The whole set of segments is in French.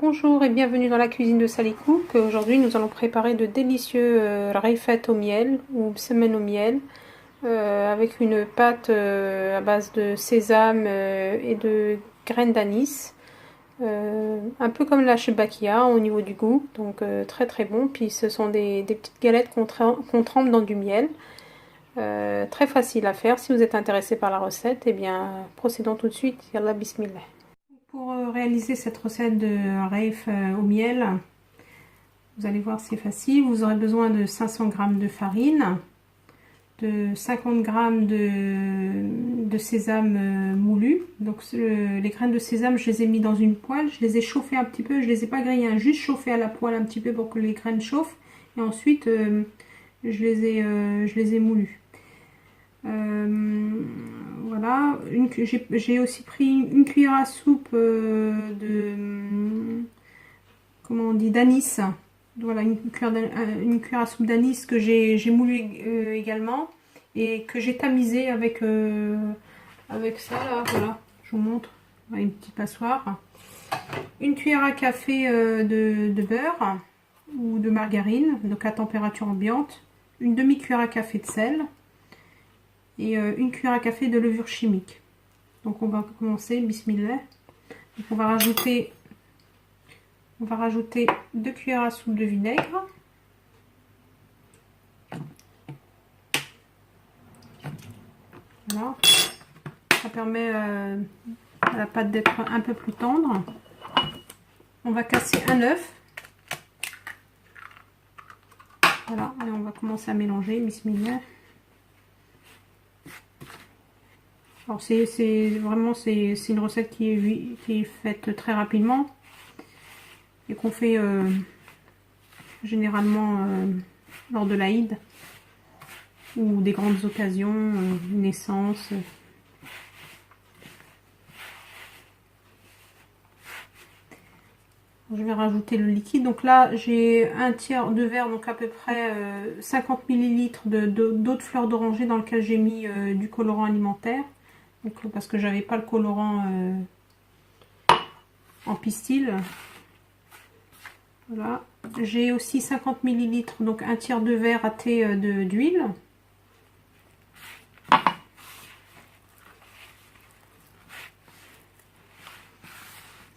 Bonjour et bienvenue dans la cuisine de Sally Cook. Aujourd'hui nous allons préparer de délicieux reifettes au miel ou semaine au miel avec une pâte à base de sésame et de graines d'anis. Un peu comme la shebakia au niveau du goût, donc très très bon. Puis ce sont des petites galettes qu'on trempe dans du miel. Très facile à faire. Si vous êtes intéressé par la recette, eh bien procédons tout de suite. Yallah bismillah. Pour réaliser cette recette de reif au miel, vous allez voir, c'est facile. Vous aurez besoin de 500 g de farine, de 50 g de sésame moulu. Donc les graines de sésame, je les ai mis dans une poêle, je les ai chauffées un petit peu, je les ai pas grillées, hein, juste chauffées à la poêle un petit peu pour que les graines chauffent. Et ensuite, je les ai moulues. Voilà, j'ai aussi pris une cuillère à soupe comment on dit, d'anis. Voilà, une cuillère à soupe d'anis que j'ai moulu également et que j'ai tamisé avec ça là. Voilà, je vous montre, une petite passoire. Une cuillère à café de beurre ou de margarine, donc à température ambiante. Une demi-cuillère à café de sel et une cuillère à café de levure chimique. Donc on va commencer, bismillah. Donc on va rajouter 2 cuillères à soupe de vinaigre. Voilà. Ça permet à la pâte d'être un peu plus tendre. On va casser un œuf. Voilà, et on va commencer à mélanger, bismillah. Alors c'est une recette qui est faite très rapidement et qu'on fait généralement lors de l'Aïd ou des grandes occasions, naissance. Je vais rajouter le liquide. Donc là j'ai un tiers de verre, donc à peu près 50 ml d'eau de fleur d'oranger dans lequel j'ai mis du colorant alimentaire. Donc, parce que j'avais pas le colorant en pistil. Voilà. J'ai aussi 50 ml, donc un tiers de verre à thé d'huile.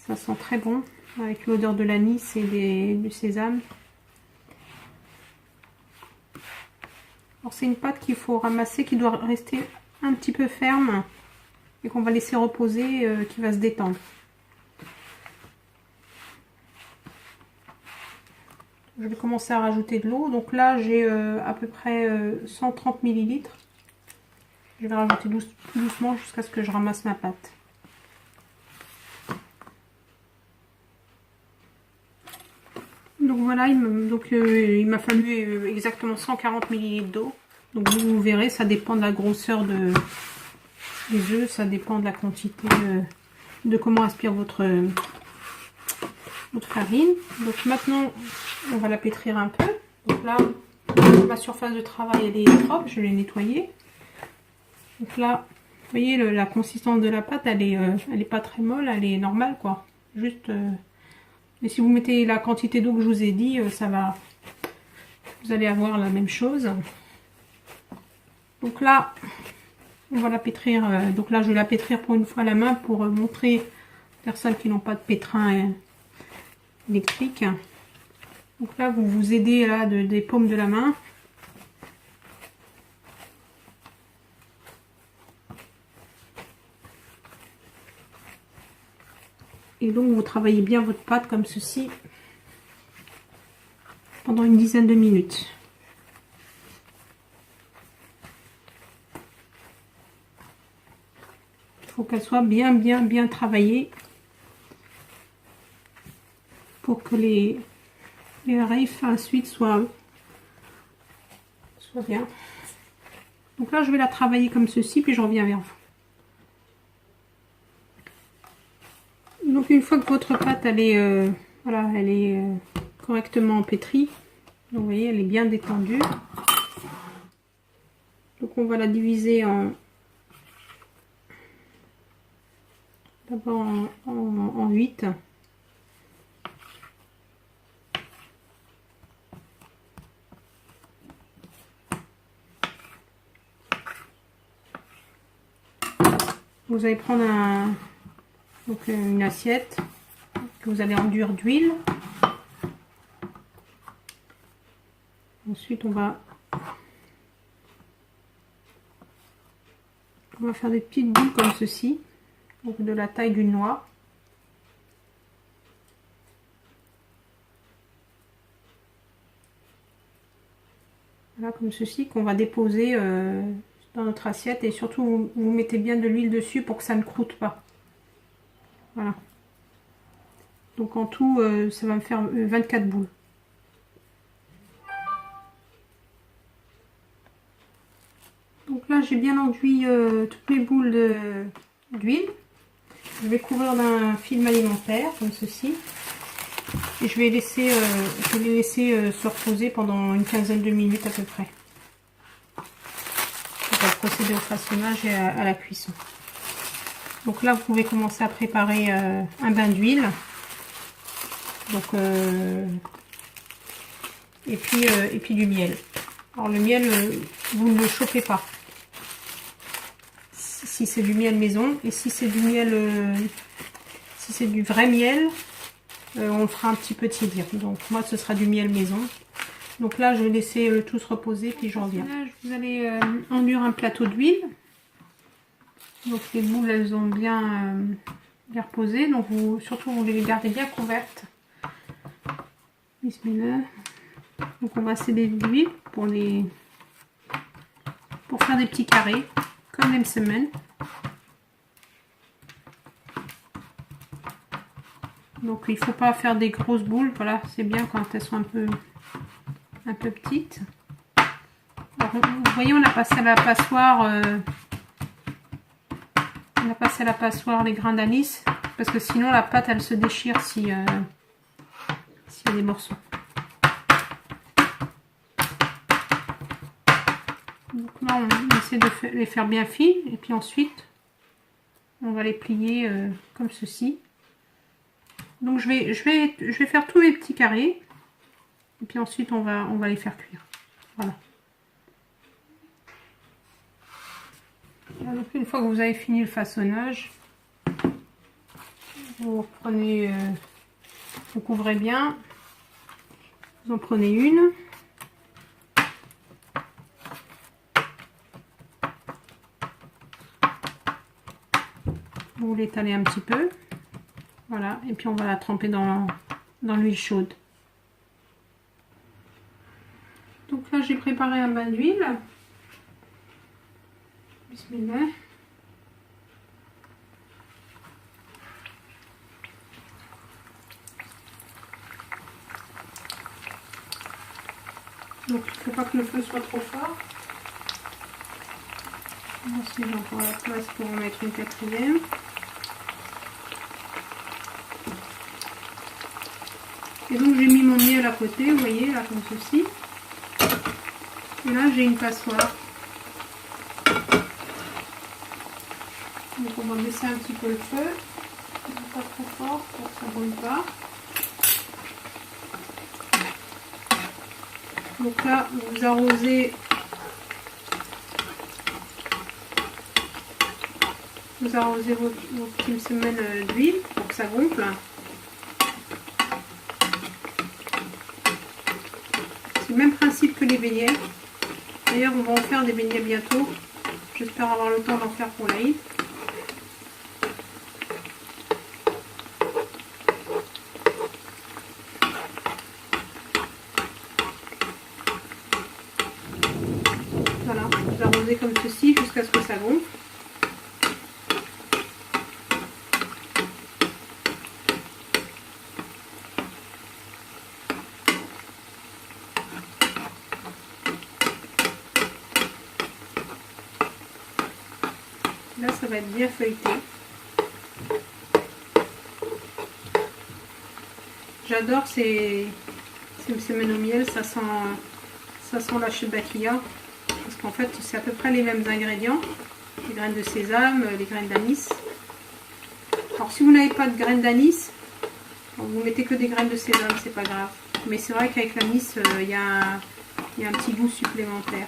Ça sent très bon avec l'odeur de l'anis et du sésame. Alors c'est une pâte qu'il faut ramasser, qui doit rester un petit peu ferme et qu'on va laisser reposer, qui va se détendre. Je vais commencer à rajouter de l'eau. Donc là j'ai à peu près 130 ml. Je vais rajouter tout doucement jusqu'à ce que je ramasse ma pâte. Donc voilà, il m'a fallu exactement 140 ml d'eau. Donc vous verrez, ça dépend de la grosseur des œufs, ça dépend de la quantité de comment aspire votre farine. Donc maintenant, on va la pétrir un peu. Donc là, ma surface de travail elle est propre, je l'ai nettoyée. Donc là, vous voyez la consistance de la pâte, elle est pas très molle, elle est normale quoi. Juste, mais si vous mettez la quantité d'eau que je vous ai dit, ça va, vous allez avoir la même chose. Donc là, on va la pétrir. Donc là, je vais la pétrir pour une fois à la main pour montrer aux personnes qui n'ont pas de pétrin électrique. Donc là, vous vous aidez là des paumes de la main. Et donc, vous travaillez bien votre pâte comme ceci pendant une dizaine de minutes. Il faut qu'elle soit bien travaillée pour que les reifs ensuite soient bien. Donc là, je vais la travailler comme ceci, puis je reviens vers vous. Donc une fois que votre pâte elle est voilà, elle est correctement pétrie, donc vous voyez elle est bien détendue. Donc on va la diviser d'abord en 8. vous allez prendre une assiette que vous allez enduire d'huile. Ensuite, on va faire des petites boules comme ceci, donc de la taille d'une noix. Voilà, comme ceci, qu'on va déposer dans notre assiette, et surtout vous mettez bien de l'huile dessus pour que ça ne croûte pas. Voilà. Donc en tout, ça va me faire 24 boules. Donc là, j'ai bien enduit toutes mes boules d'huile. Je vais couvrir d'un film alimentaire comme ceci. Et je vais les laisser se reposer pendant une quinzaine de minutes à peu près. On va procéder au façonnage et à la cuisson. Donc là, vous pouvez commencer à préparer un bain d'huile. Donc et puis du miel. Alors le miel, vous ne le chauffez pas. Si c'est du miel maison, et si c'est du miel, si c'est du vrai miel, on le fera un petit peu tiédir. Donc moi ce sera du miel maison. Donc là je vais laisser le tout se reposer, puis je reviens. Là, vous allez enduire un plateau d'huile. Donc les boules elles ont bien reposé. Donc surtout vous les gardez bien couvertes. Bismillah. Donc on va sceller l'huile pour faire des petits carrés comme les semaines. Donc il ne faut pas faire des grosses boules, voilà, c'est bien quand elles sont un peu petites. Alors, vous voyez, on a passé à la passoire, les grains d'anis, parce que sinon la pâte elle se déchire s'il y a des morceaux. Donc là on essaie de les faire bien fines, et puis ensuite on va les plier comme ceci. Donc je vais faire tous mes petits carrés, et puis ensuite on va les faire cuire. Voilà. Donc une fois que vous avez fini le façonnage, vous reprenez, vous couvrez bien, vous en prenez une. Vous l'étalez un petit peu. Voilà, et puis on va la tremper dans l'huile chaude. Donc là j'ai préparé un bain d'huile. Bismillah. Donc il ne faut pas que le feu soit trop fort. Ensuite j'ai encore la place pour en mettre une quatrième. Et donc j'ai mis mon miel à côté, vous voyez, là comme ceci. Et là j'ai une passoire. Donc on va baisser un petit peu le feu. Pas trop fort pour que ça ne brûle pas. Donc là vous arrosez vos petites semelles d'huile pour que ça gonfle. C'est le même principe que les beignets. D'ailleurs, on va en faire des beignets bientôt. J'espère avoir le temps d'en faire pour l'Aïd. Voilà, vous arrosez comme ceci jusqu'à ce que ça gonfle. Là, ça va être bien feuilleté. J'adore ces semaines au miel, ça sent la shebakia. Parce qu'en fait, c'est à peu près les mêmes ingrédients. Les graines de sésame, les graines d'anis. Alors, si vous n'avez pas de graines d'anis, vous mettez que des graines de sésame, c'est pas grave. Mais c'est vrai qu'avec l'anis, il y a un petit goût supplémentaire.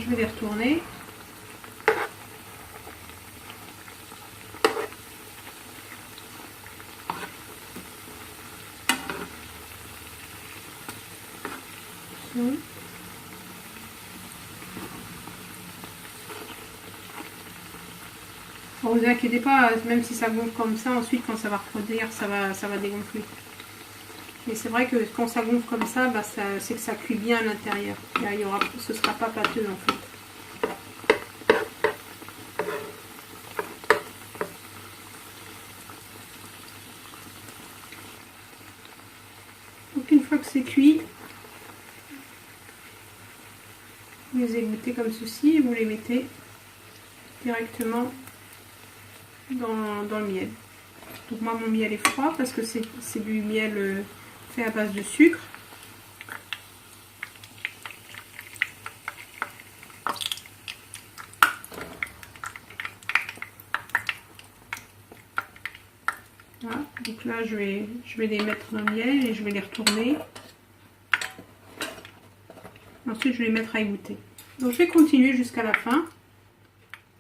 je vais les retourner. Bon, vous inquiétez pas, même si ça gonfle comme ça, ensuite quand ça va refroidir, ça va dégonfler. Mais c'est vrai que quand ça gonfle comme ça, bah, c'est que ça cuit bien à l'intérieur. Ce sera pas pâteux en fait. Donc une fois que c'est cuit, vous les égouttez comme ceci et vous les mettez directement dans le miel. Donc moi mon miel est froid parce que c'est du miel fait à base de sucre. Voilà. Donc là je vais les mettre dans le miel et je vais les retourner. Ensuite je vais les mettre à égoutter. Donc je vais continuer jusqu'à la fin.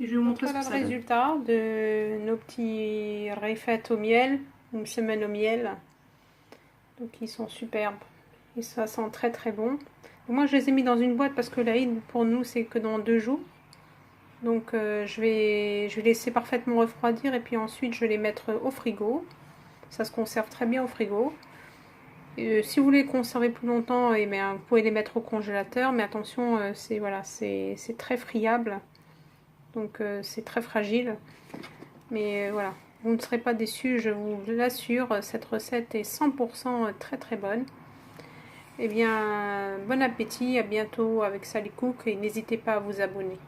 Et je vais vous montrer ce que ça donne. Le résultat de nos petits rafaites au miel, une semaine au miel. Donc ils sont superbes. Et ça sent très très bon. Donc, moi je les ai mis dans une boîte parce que l'Aïd pour nous c'est que dans 2 jours. Donc je vais laisser parfaitement refroidir et puis ensuite je vais les mettre au frigo. Ça se conserve très bien au frigo. Si vous voulez conserver plus longtemps, eh bien, vous pouvez les mettre au congélateur. Mais attention, c'est très friable. Donc c'est très fragile. Mais voilà, vous ne serez pas déçus, je vous l'assure. Cette recette est 100% très très bonne. Eh bien, bon appétit, à bientôt avec Sally Cook et n'hésitez pas à vous abonner.